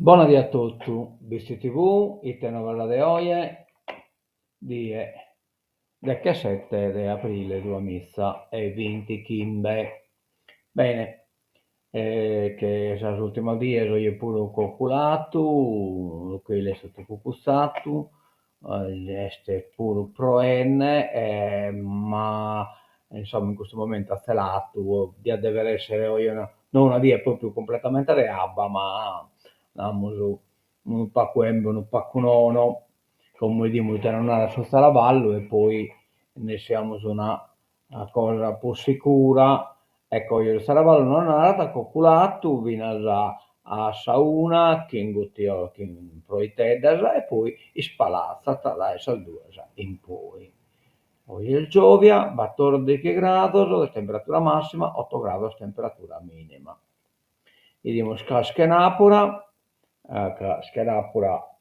Buonasera a tutti, visti TV, ite novella de oie, die 17 di aprile 2020 Kimbe. Bene, che sa l'ultimo dia io pure calcolato, che è stato cucuzzato, este pure proenne, ma insomma in questo momento ha celato, dia deve essere io non una via proprio completamente reabba, ma diciamo, un pacco un pacco nono, come diciamo, tornare a Saravallo e poi ne siamo su una cosa più sicura. Ecco, io il Saravallo non è andata calcolato, fino a sauna, che inguttiò, che proitedasa e poi spalazza tra essa due in poi. Poi il Giovia, 14 gradi, temperatura massima, 8 gradi, temperatura minima. Idemo Skenapura, Skenapura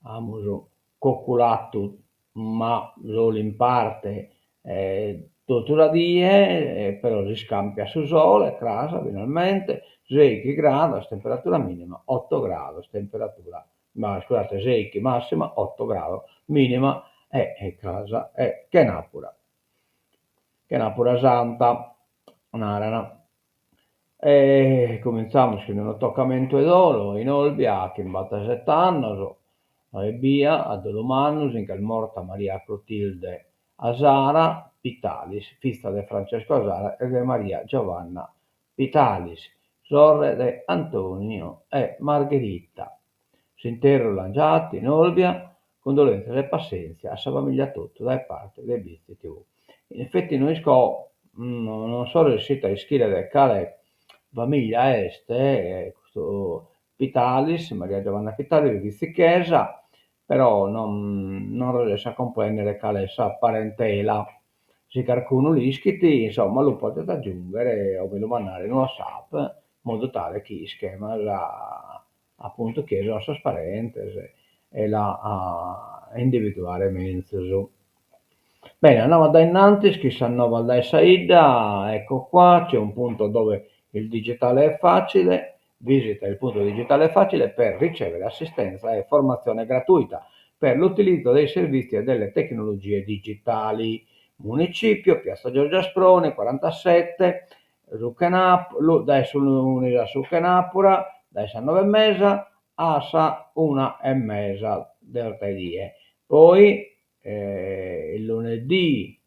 abbiamo calcolato, ma solo in parte, tutto da dire, però si scampia su sole, crasa finalmente, 6 gradi, temperatura minima, 8 gradi, temperatura, ma scusate, 6 massima, 8 gradi, minima, e casa, è Kenapura Santa, un'arana. E cominciamo con un toccamento e dolo in Olbia che in batta 70 e via a Dolomanus in che è morta Maria Clotilde Asara Pitalis, figlia di Francesco Asara e di Maria Giovanna Pitalis, sorelle di Antonio e Margherita. S'intero lanciati in Olbia, condolenze e pazienza a sua famiglia tutta da parte dei Bisti TV. In effetti noi non sono riuscito a iscrivere quale famiglia este, questo Pitalis, Maria Giovanna Pitalis di Chiesa, però non riesco a comprendere quale sia parentela. Se qualcuno li iscritti, insomma, lo potete aggiungere o me lo mandare in WhatsApp, in modo tale che schema appunto chiesa nostra parentesi e la a individuare meglio. Bene, andiamo da innanzi, scrisse a Nova da Saida, ecco qua, c'è un punto dove il digitale è facile, visita il punto digitale facile per ricevere assistenza e formazione gratuita per l'utilizzo dei servizi e delle tecnologie digitali. Municipio, Piazza Giorgia Sprone, 47, adesso l'unità su Kenapura, da 9:30, ASA 1:30 del TDE. Poi il lunedì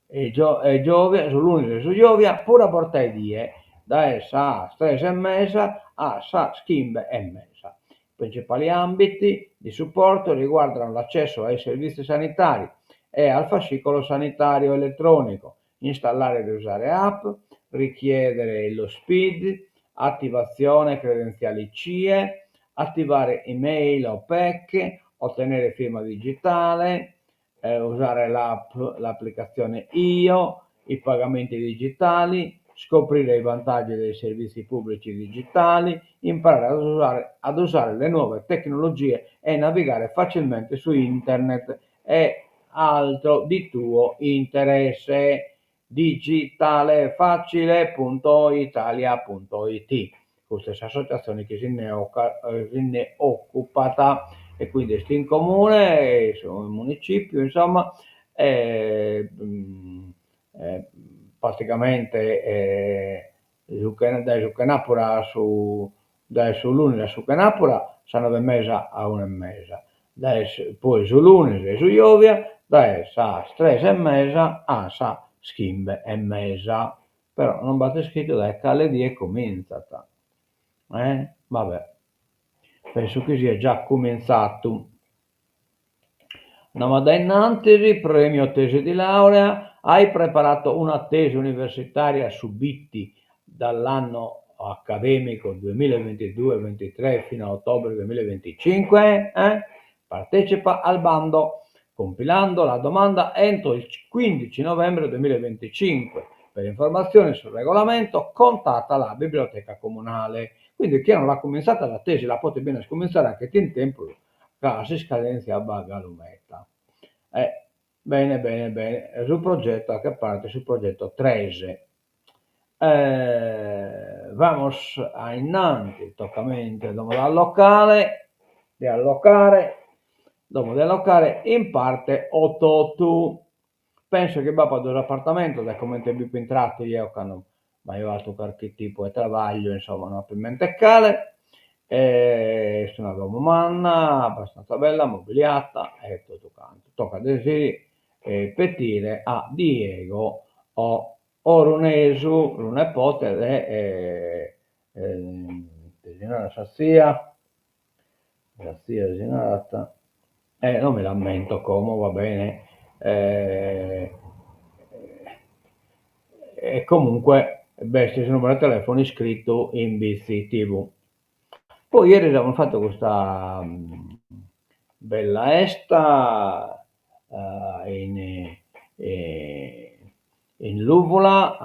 e Giovia, su lunedì e su Giovia, pure a Portaidie, da essa a 3:30 a sa schimbe e mesa. I principali ambiti di supporto riguardano l'accesso ai servizi sanitari e al fascicolo sanitario elettronico, installare ed usare app, richiedere lo SPID, attivazione credenziali CIE, attivare email o PEC, ottenere firma digitale, usare l'applicazione IO, i pagamenti digitali, scoprire i vantaggi dei servizi pubblici digitali, imparare ad usare le nuove tecnologie e navigare facilmente su internet e altro di tuo interesse. Digitalefacile.italia.it, queste associazioni che se ne occupata, e quindi sti in comune, sono in municipio, insomma, eh, eh, praticamente da Zuccanapora da Sulune a Zuccanapora sono 9:30 a 1:30, poi Sulune e su Iovia da sa 3:30 a sa schimbe e mesa, però non bate scritto da alle 10 cominciata, vabbè, penso che sia già cominciato. Andiamo da innanzi, premio tesi di laurea, hai preparato una tesi universitaria su BITTI dall'anno accademico 2022-23 fino a ottobre 2025, partecipa al bando compilando la domanda entro il 15 novembre 2025. Per informazioni sul regolamento contatta la biblioteca comunale. Quindi chi non l'ha cominciata la tesi la potete bene cominciare anche in tempo, si scadenza a Bagalumetta. Bene, sul progetto, a che parte sul progetto 13. vamos a innanzi, toccamente, dopo di allocare, dopo di allocare in parte 8 penso che va per due appartamenti, da come ti più intratti io che non mai fatto qualche tipo di lavoro, insomma, non per mentecale, sono una domanda abbastanza bella, mobiliata e tutto quanto. Tocca desideri pettire a Diego o Oronesu, un nipote della Sassia desinata, non mi lamento come, va bene, e comunque bestia il numero di telefono iscritto in BC TV. Poi ieri abbiamo fatto questa bella esta in Luvola,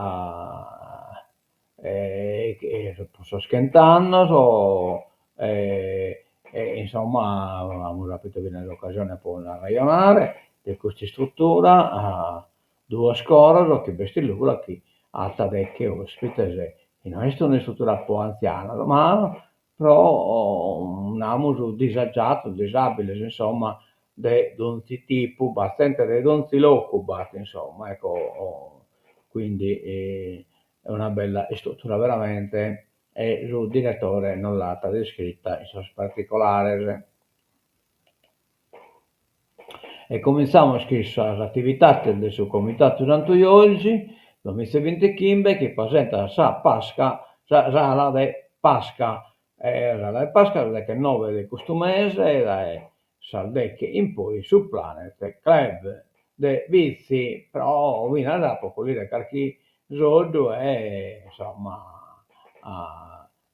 che sto schentando, insomma, abbiamo capito bene l'occasione per ragionare di questa struttura, due scorre che questi Luvola che alta che ospite, e non è una struttura un po' anziana, ma però un amo disagiato, disabile, insomma, di donzi tipo, bastante dei donzi l'occupato, insomma, ecco, quindi è una bella struttura veramente, e il direttore non l'ha descritta in suo particolare. E cominciamo a scrivere l'attività del suo comitato durante oggi, 2020 che presenta sa Pasca, la de Pasca, la de Pasca è che 9 di questo mese, e saldecche in poi su Planet Club de vizi, però viene da popolare qualche soldo e insomma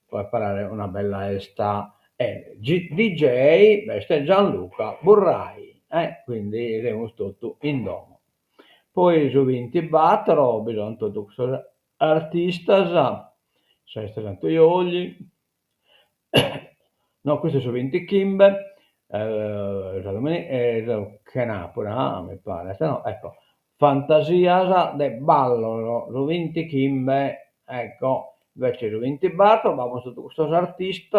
puoi parlare una bella esta. DJ, questo Gianluca Burrai, quindi siamo tutti in domo. Poi su 20 battere, bisogna tutti artista, sei stato Ioli, no, questo su 20 Kimbe, che Napoli, mi pare, se no, ecco, Fantasia de ballo, su 20 Kimbe, ecco, invece su 20 battere, abbiamo tutti questi artisti,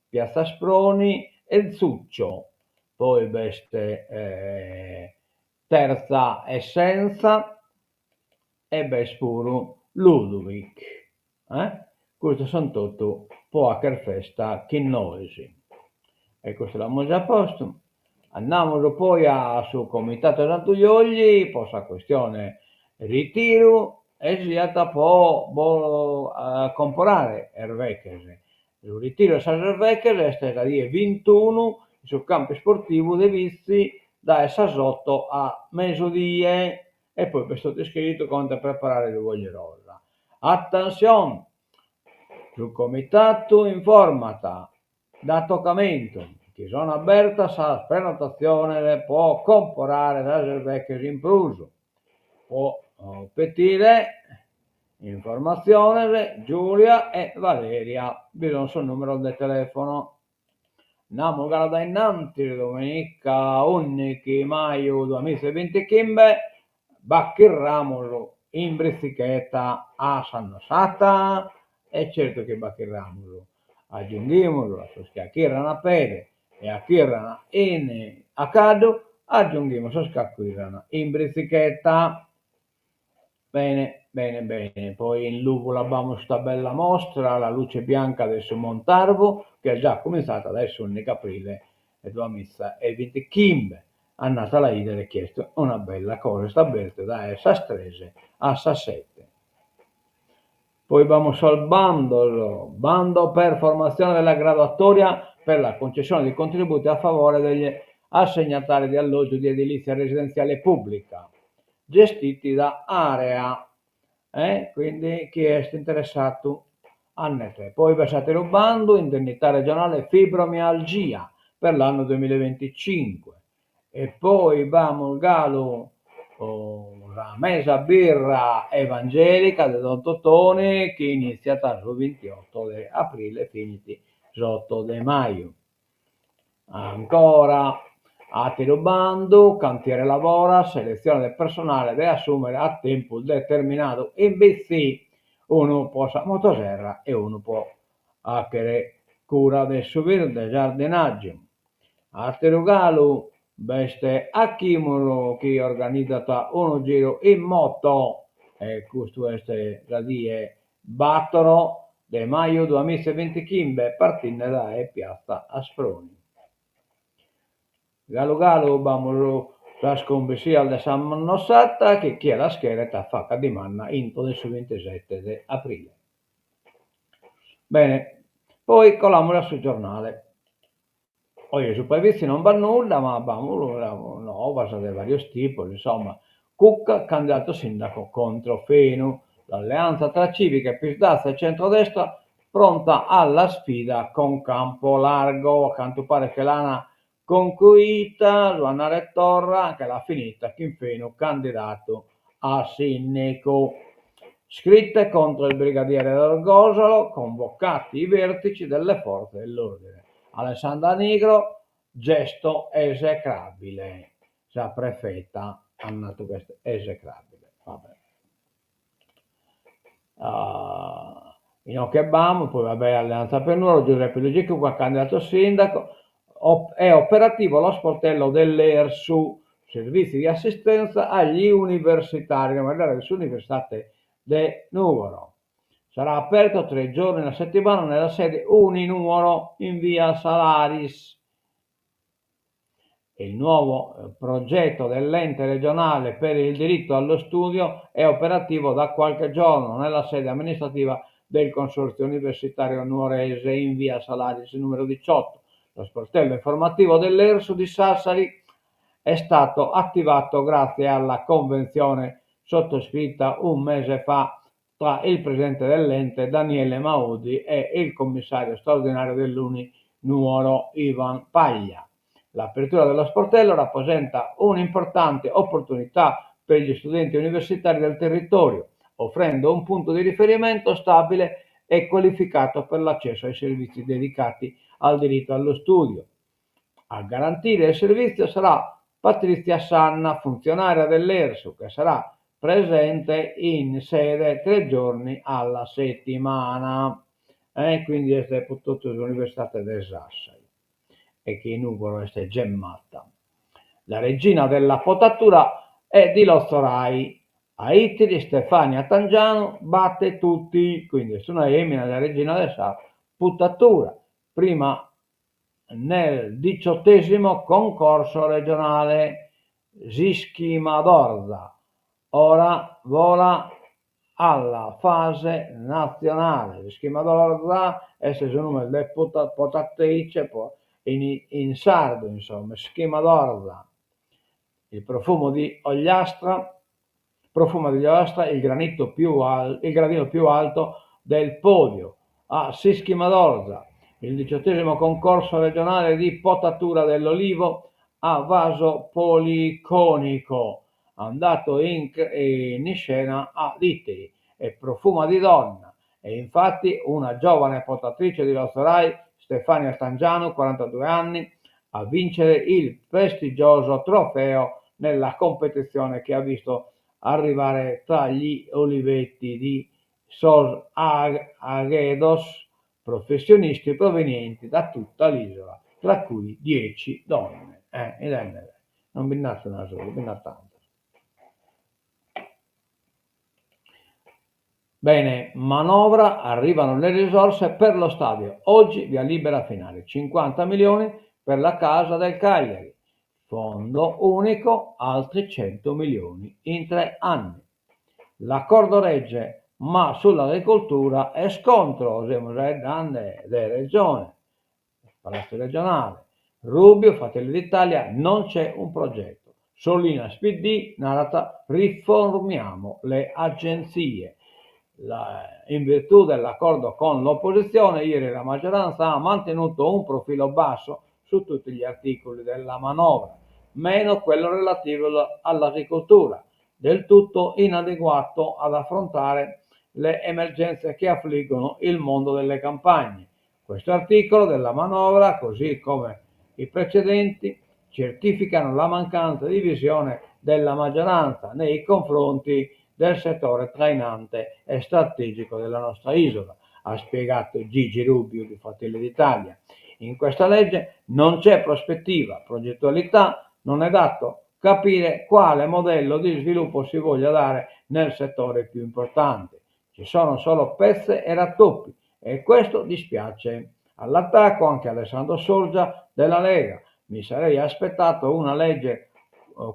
Piazza Sproni e Zuccio, poi queste terza essenza e Bespuru Ludovic. Questo sono tutto poker festa Chinnoisi. E questo l'abbiamo già posto. Andiamo poi sul comitato Santuiogli, posa questione ritiro e si può comprare Ervechese. Il ritiro di Ervechese è la die 21 sul campo sportivo dei Vizi da Sasotto a mezzodie e poi questo descritto conta preparare le voglie rosa. Attenzione! Sul comitato informata da toccamento che sono aperta sa prenotazione può comprare la Ervechese in pruso. Può pettire informazione Giulia e Valeria, bisogna sul numero del telefono. Andiamo da innanzi domenica 11 maggio 2020 Kimbe bacchirramolo in Brizzichetta a Sannosata e certo che bacchirramolo aggiungimolo a schiacchirana a pede e a chirana in accado aggiungiamo a schiacchirana in Brizzichetta. Bene, bene, bene. Poi in Luvola abbiamo questa bella mostra, la luce bianca del Montarvo, che è già cominciata adesso il aprile e due messa e 20 Kimbe. A Natale Idere chiesto una bella cosa, sta aperta da Sastrese a Sassette. Poi vamos al bando per formazione della graduatoria per la concessione di contributi a favore degli assegnatari di alloggio di edilizia residenziale pubblica gestiti da Area, quindi chi è interessato annete. Poi versate il bando indennità regionale fibromialgia per l'anno 2025 e poi vamo il galo la mesa birra evangelica del Don Totone che è iniziata il 28 di aprile finiti l'8 di maggio. Ancora altro bando, cantiere lavora, selezione del personale da assumere a tempo determinato in BC uno può a motosserra e uno può a che cura del subito del giardinaggio. Arterugalu beste a chi organizza uno giro in moto e questo è la die battono de maio 2025 partendo da piazza Asproni. Galo Galo vamos la scombessia de San Mannossata che chi è la scheda fatta di manna into del 27 di aprile. Bene, poi coliamola sul giornale. Oggi su Pavizzi non va nulla, ma no, va di vari tipi, insomma. Cucca, candidato sindaco contro Fenu, l'alleanza tra Civica, Pisdazza e centrodestra pronta alla sfida con Campo Largo. A quanto pare che l'hanno concluita, Luana Rettorra, che l'ha finita, Kim Fenu, candidato a sindaco. Scritte contro il brigadiere d'Orgosolo, convocati i vertici delle forze dell'ordine. Alessandra Nigro, gesto esecrabile. La prefetta ha dato questo esecrabile. Vabbè. In Occhebam, poi vabbè, Alleanza per Nuoro, Giuseppe Lugico, qua candidato sindaco, è operativo lo sportello dell'ERSU, servizi di assistenza agli universitari, magari sull'Università di Nuoro. Sarà aperto 3 giorni alla settimana nella sede Uninumero in via Salaris. Il nuovo progetto dell'ente regionale per il diritto allo studio è operativo da qualche giorno nella sede amministrativa del Consorzio Universitario Nuorese in via Salaris numero 18. Lo sportello informativo dell'ERSU di Sassari è stato attivato grazie alla convenzione sottoscritta un mese fa tra il presidente dell'ente Daniele Maudi e il commissario straordinario dell'Uni Nuoro Ivan Paglia. L'apertura dello sportello rappresenta un'importante opportunità per gli studenti universitari del territorio, offrendo un punto di riferimento stabile e qualificato per l'accesso ai servizi dedicati al diritto allo studio. A garantire il servizio sarà Patrizia Sanna, funzionaria dell'ERSU, che sarà presente in sede 3 giorni alla settimana. Quindi è tutto l'Università del Sassari e che Nugolo è gemmata. La regina della potatura è di Lozzorai. A Ittiri Stefania Tangiano batte tutti, quindi sono Emina la regina della potatura. Prima nel 18° concorso regionale Sischi-Madorza, ora vola alla fase nazionale. Sischi-Madorza è il nome delle potatrice in sardo, insomma, Sischi-Madorza. Il profumo di Ogliastra, il gradino più alto del podio a Sischi-Madorza. Il 18° concorso regionale di potatura dell'olivo a vaso policonico, andato in scena a Ittiri, e profuma di donna. E infatti una giovane potatrice di Lozzorai, Stefania Stangiano, 42 anni, a vincere il prestigioso trofeo nella competizione che ha visto arrivare tra gli olivetti di Sos Agedos professionisti provenienti da tutta l'isola, tra cui 10 donne. Non binnato una sola, binnato tanto. Bene, manovra, arrivano le risorse per lo stadio. Oggi via libera finale, 50 milioni per la casa del Cagliari. Fondo unico, altri 100 milioni in 3 anni. L'accordo regge, ma sull'agricoltura è scontro, siamo già grande della regione, Palazzo regionale. Rubio, Fratelli d'Italia, non c'è un progetto. Solinas PD, narrata, riformiamo le agenzie. In virtù dell'accordo con l'opposizione, ieri la maggioranza ha mantenuto un profilo basso su tutti gli articoli della manovra, meno quello relativo all'agricoltura, del tutto inadeguato ad affrontare le emergenze che affliggono il mondo delle campagne. Questo articolo della manovra, così come i precedenti, certificano la mancanza di visione della maggioranza nei confronti del settore trainante e strategico della nostra isola, ha spiegato Gigi Rubio di Fratelli d'Italia. In questa legge non c'è prospettiva, progettualità, non è dato capire quale modello di sviluppo si voglia dare nel settore più importante. Ci sono solo pezze e rattoppi e questo dispiace. All'attacco anche Alessandro Sorgia della Lega. Mi sarei aspettato una legge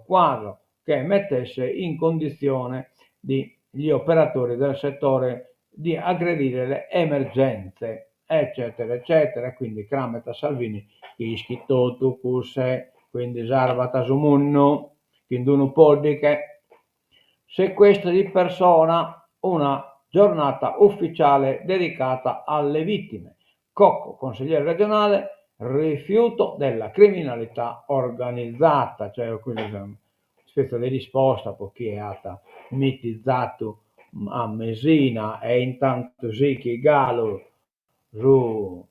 quadro che mettesse in condizione gli operatori del settore di aggredire le emergenze, eccetera, eccetera. Quindi Crameta Salvini, ischi totu kusse, quindi Sarvata Sumunnu, quindi uno poddiche. Sequestro di persona, una giornata ufficiale dedicata alle vittime. Cocco, consigliere regionale, rifiuto della criminalità organizzata, cioè quindi una specie di risposta per chi è stata mitizzato a Mesina e intanto Ziki Galo su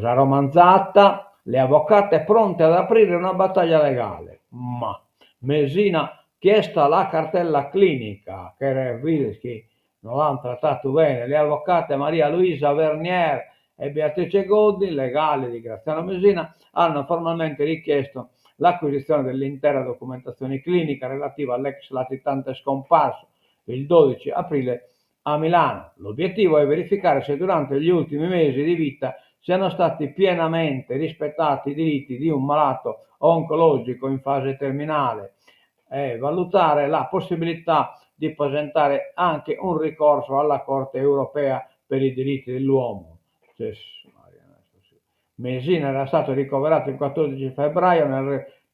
la romanzata, le avvocate pronte ad aprire una battaglia legale, ma Mesina chiesta la cartella clinica che Revilsky non l'hanno trattato bene, le avvocate Maria Luisa Vernier e Beatrice Goddi, legali di Graziano Mesina, hanno formalmente richiesto l'acquisizione dell'intera documentazione clinica relativa all'ex latitante scomparso il 12 aprile a Milano. L'obiettivo è verificare se durante gli ultimi mesi di vita siano stati pienamente rispettati i diritti di un malato oncologico in fase terminale e valutare la possibilità di presentare anche un ricorso alla Corte europea per i diritti dell'uomo. Mesina era stato ricoverato il 14 febbraio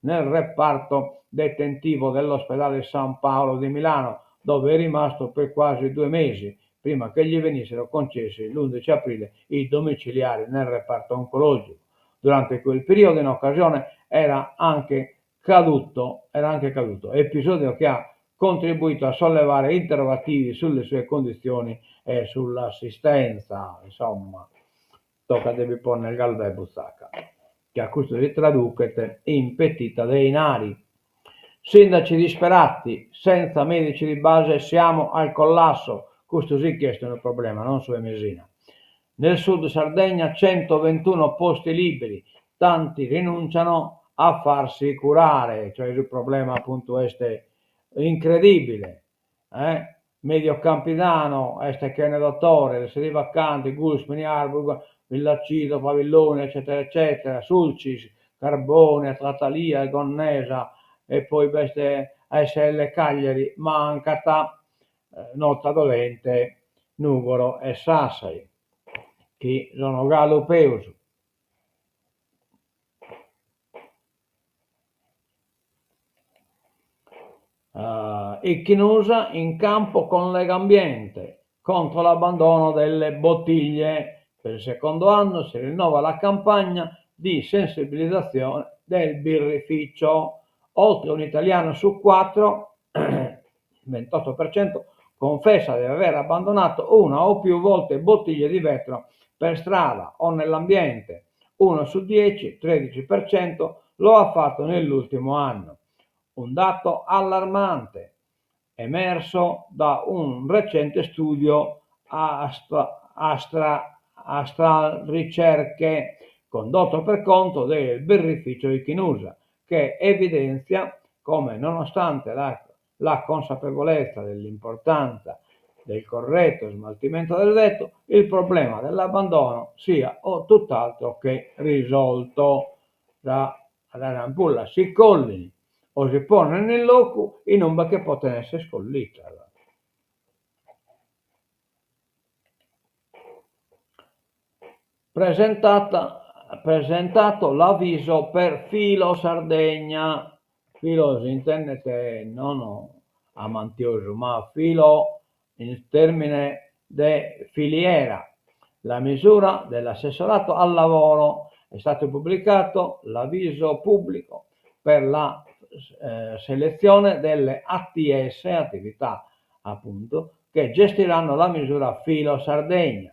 nel reparto detentivo dell'ospedale San Paolo di Milano, dove è rimasto per quasi 2 mesi, prima che gli venissero concessi l'11 aprile i domiciliari nel reparto oncologico. Durante quel periodo, in occasione, era anche caduto, episodio che ha contribuito a sollevare interrogativi sulle sue condizioni e sull'assistenza. Insomma, tocca devi porre nel galve Buzzacca, che a questo si traduce in petita dei nari. Sindaci disperati, senza medici di base siamo al collasso. Questo sì che è un problema, non su Mesina. Nel sud Sardegna 121 posti liberi, tanti rinunciano a farsi curare, cioè il problema appunto è incredibile. Medio Campidano, este che ne dottore, le sedi vacanti, Guspini, Arburg, Villacido, Pavillone, eccetera, eccetera, Sulcis, Carbone, Tratalia, Gonnesa, e poi queste ASL Cagliari, Mancata, Nota Dolente, Nugoro e Sassari, che sono Galupeus. Ichnusa in campo con Legambiente contro l'abbandono delle bottiglie. Per il secondo anno si rinnova la campagna di sensibilizzazione del birrificio. Oltre un italiano su 4, 28%, confessa di aver abbandonato una o più volte bottiglie di vetro per strada o nell'ambiente. 1 su 10, 13%, lo ha fatto nell'ultimo anno. Un dato allarmante emerso da un recente studio Astra Ricerche condotto per conto del birrificio di Chinusa, che evidenzia come nonostante la consapevolezza dell'importanza del corretto smaltimento del vetro, il problema dell'abbandono sia tutt'altro che risolto. L'ampulla si collini o si pone nel loco in un che può essere scollita. Presentato l'avviso per Filo Sardegna. Filo si intende che non amantioso, ma filo in termine di filiera. La misura dell'assessorato al lavoro è stato pubblicato l'avviso pubblico per la selezione delle ATS, attività appunto, che gestiranno la misura Filo Sardegna.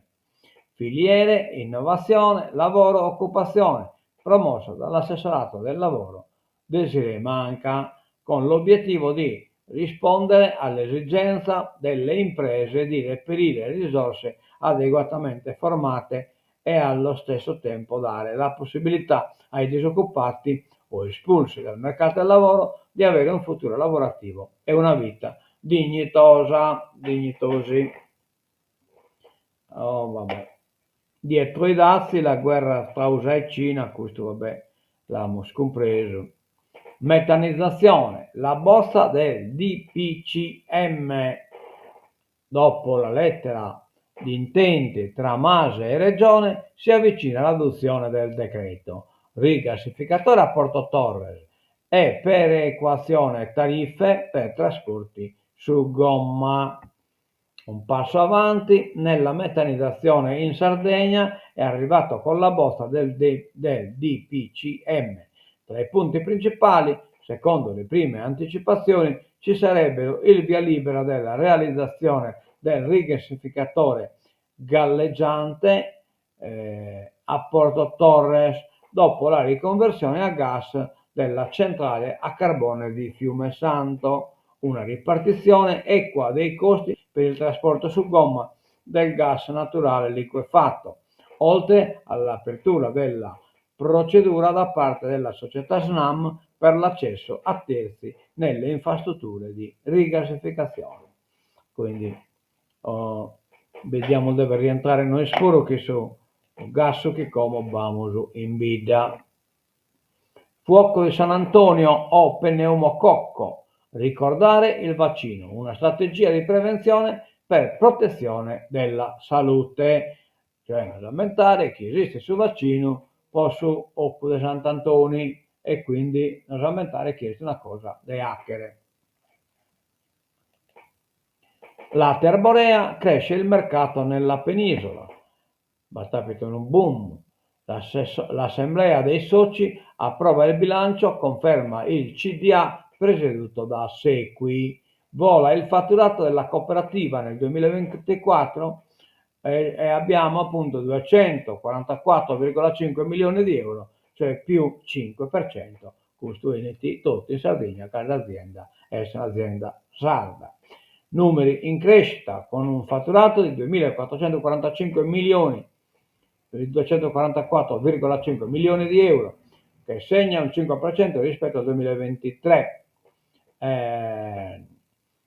Filiere, innovazione, lavoro, occupazione, promossa dall'assessorato del lavoro Desiree Manca. con l'obiettivo di rispondere all'esigenza delle imprese di reperire risorse adeguatamente formate e allo stesso tempo dare la possibilità ai disoccupati o espulsi dal mercato del lavoro di avere un futuro lavorativo e una vita dignitosi. Oh, vabbè. Dietro i dazi la guerra tra USA e Cina, questo vabbè l'abbiamo scompreso. Metanizzazione, la bozza del DPCM, dopo la lettera di intenti tra Mase e Regione, si avvicina all'adozione del decreto. Rigassificatore a Porto Torres e perequazione tariffe per trasporti su gomma. Un passo avanti nella metanizzazione in Sardegna è arrivato con la bozza del DPCM. Tra i punti principali, secondo le prime anticipazioni, ci sarebbero il via libera della realizzazione del rigassificatore galleggiante a Porto Torres dopo la riconversione a gas della centrale a carbone di Fiumesanto, una ripartizione equa dei costi per il trasporto su gomma del gas naturale liquefatto, oltre all'apertura della procedura da parte della società SNAM per l'accesso a terzi nelle infrastrutture di rigassificazione. Quindi vediamo dove rientrare noi scuro che su gas che come vamos in vita. Fuoco di San Antonio o pneumococco, ricordare il vaccino, una strategia di prevenzione per protezione della salute, cioè non lamentare che esiste sul vaccino o su Occo di Sant'Antoni e quindi non lamentare che è una cosa da hacker. La terborea cresce il mercato nella penisola, basta per un boom. L'assemblea dei soci approva il bilancio, conferma il CDA presieduto da Sequi, vola il fatturato della cooperativa nel 2024 e abbiamo appunto 244,5 milioni di euro, cioè più 5%, costruiti tutti in Sardegna, che l'azienda è un'azienda sarda. Numeri in crescita con un fatturato di 2.445 milioni per i 244,5 milioni di euro, che segna un 5% rispetto al 2023.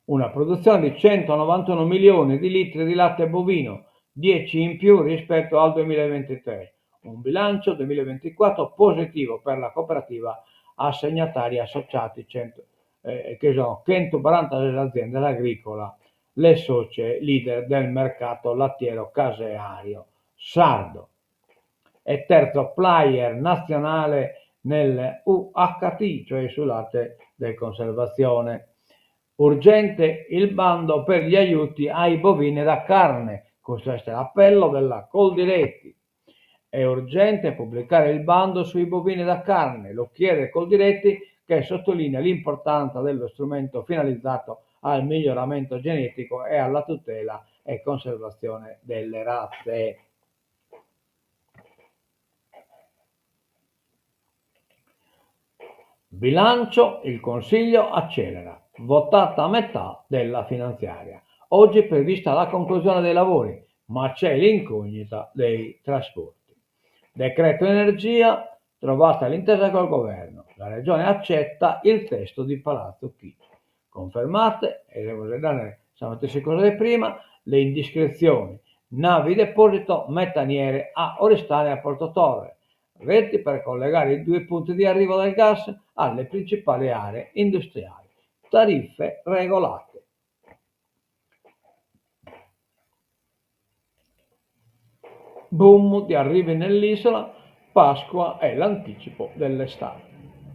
Una produzione di 191 milioni di litri di latte bovino, 10 in più rispetto al 2023. Un bilancio 2024 positivo per la cooperativa assegnataria associati 100, che sono 146 aziende agricola, le socie leader del mercato lattiero caseario sardo. E terzo player nazionale nel UHT, cioè sul latte di conservazione. Urgente il bando per gli aiuti ai bovini da carne, questo è l'appello della Coldiretti. È urgente pubblicare il bando sui bovini da carne, lo chiede Coldiretti, che sottolinea l'importanza dello strumento finalizzato al miglioramento genetico e alla tutela e conservazione delle razze. Bilancio, il Consiglio accelera, votata a metà della finanziaria. Oggi è prevista la conclusione dei lavori, ma c'è l'incognita dei trasporti. Decreto energia, trovata l'intesa col governo. La Regione accetta il testo di Palazzo Chigi. Confermate, e siamo messi cose prima, le indiscrezioni, navi deposito, metaniere a Oristano e a Porto Torre. Reti per collegare i due punti di arrivo del gas alle principali aree industriali, tariffe regolate. Boom di arrivi nell'isola, Pasqua è l'anticipo dell'estate.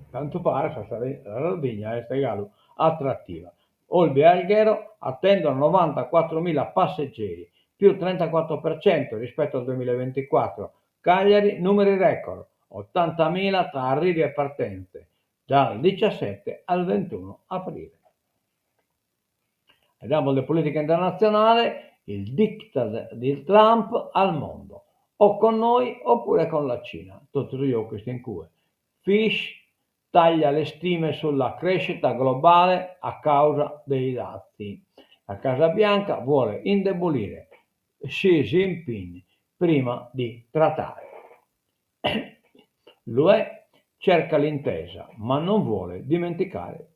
Tanto pare che la Sardegna è attrattiva. Olbia e Alghero attendono 94.000 passeggeri, più 34% rispetto al 2024. Cagliari, numeri record, 80.000 tra arrivi e partenze, dal 17 al 21 aprile. Vediamo le politiche internazionali, il diktat di Trump al mondo, o con noi oppure con la Cina, tutto io questo in cui. Fish taglia le stime sulla crescita globale a causa dei dazi. La Casa Bianca vuole indebolire Xi Jinping prima di trattare. L'UE cerca l'intesa, ma non vuole dimenticare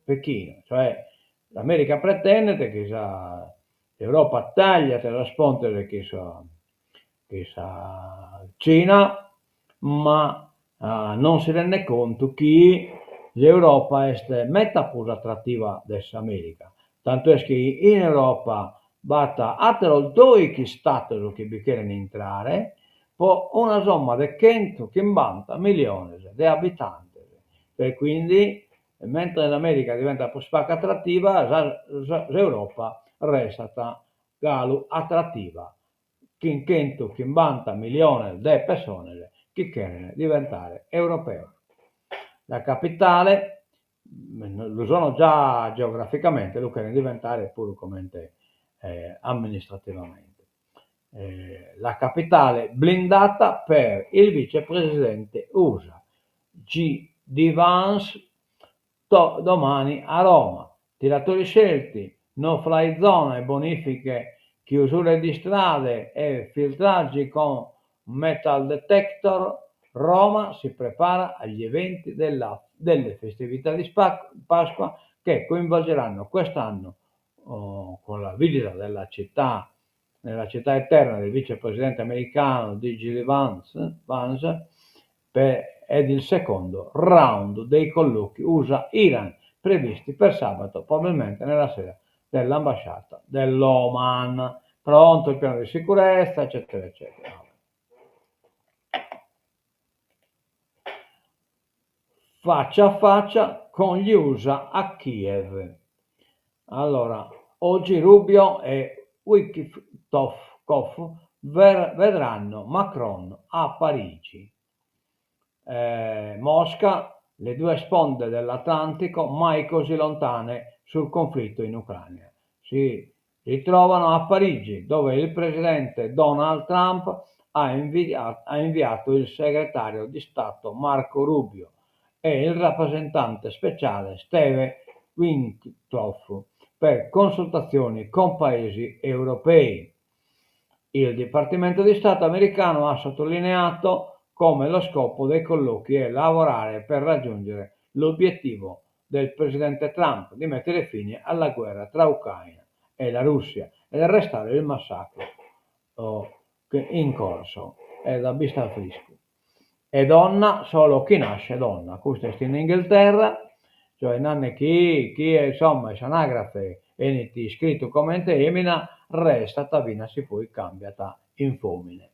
Pechino, cioè l'America pretende che l'Europa taglia la sponte che sa Cina, ma non si rende conto che l'Europa è molto più attrattiva dell'America. Tanto è che in Europa basta altro due stati che vi vogliono entrare, po una somma di 150 milioni di abitanti. E quindi, mentre l'America diventa più spacca attrattiva, l'Europa resta galo attrattiva. 150 milioni di persone che vogliono diventare europei. La capitale, lo sono già geograficamente, lo vogliono diventare pure come amministrativamente. La capitale blindata per il vicepresidente USA G.D. Vance domani a Roma. Tiratori scelti, no fly zone, bonifiche, chiusure di strade e filtraggi con metal detector. Roma si prepara agli eventi delle festività di Pasqua che coinvolgeranno quest'anno con la visita nella città eterna del vicepresidente americano D.G. Vance ed il secondo round dei colloqui USA-Iran previsti per sabato, probabilmente nella sede dell'ambasciata dell'Oman. Pronto il piano di sicurezza, eccetera, eccetera. Faccia a faccia con gli USA a Kiev. Allora, oggi Rubio e Witkoff vedranno Macron a Parigi. Mosca, le due sponde dell'Atlantico mai così lontane sul conflitto in Ucraina. Si ritrovano a Parigi, dove il presidente Donald Trump ha inviato il segretario di Stato Marco Rubio e il rappresentante speciale Steve Witkoff per consultazioni con paesi europei. Il Dipartimento di Stato americano ha sottolineato come lo scopo dei colloqui è lavorare per raggiungere l'obiettivo del presidente Trump di mettere fine alla guerra tra Ucraina e la Russia ed arrestare il massacro in corso. È da vista frisco. È donna solo chi nasce donna. Questo è in Inghilterra, cioè non è chi è insomma è anagrafe e iscritto come emina resta tavina si poi cambiata in fomine.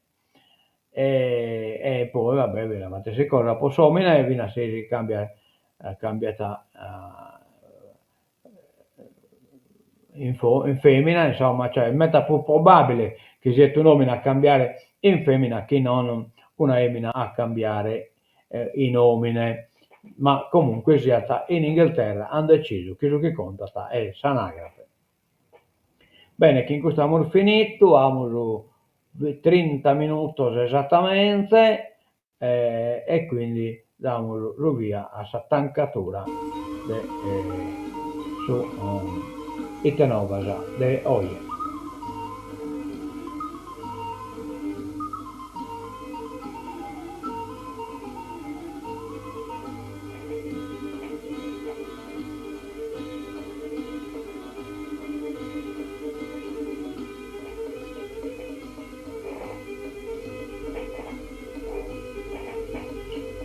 E poi vabbè veramente si corre po' somina e vina si cambiata in femmina, insomma, cioè è molto più probabile che sia un uomo a cambiare in femmina che non una emina a cambiare in omine. Ma comunque sia in Inghilterra hanno deciso che su che conta è s'anagrafe. Bene, che in questo abbiamo finito, abbiamo 30 minuti esattamente e quindi diamo via a questa tancatura su Itenovasa de oggi.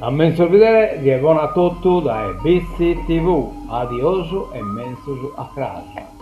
A menso vedere di buona tutto da BC TV. Adioso e mensus a casa.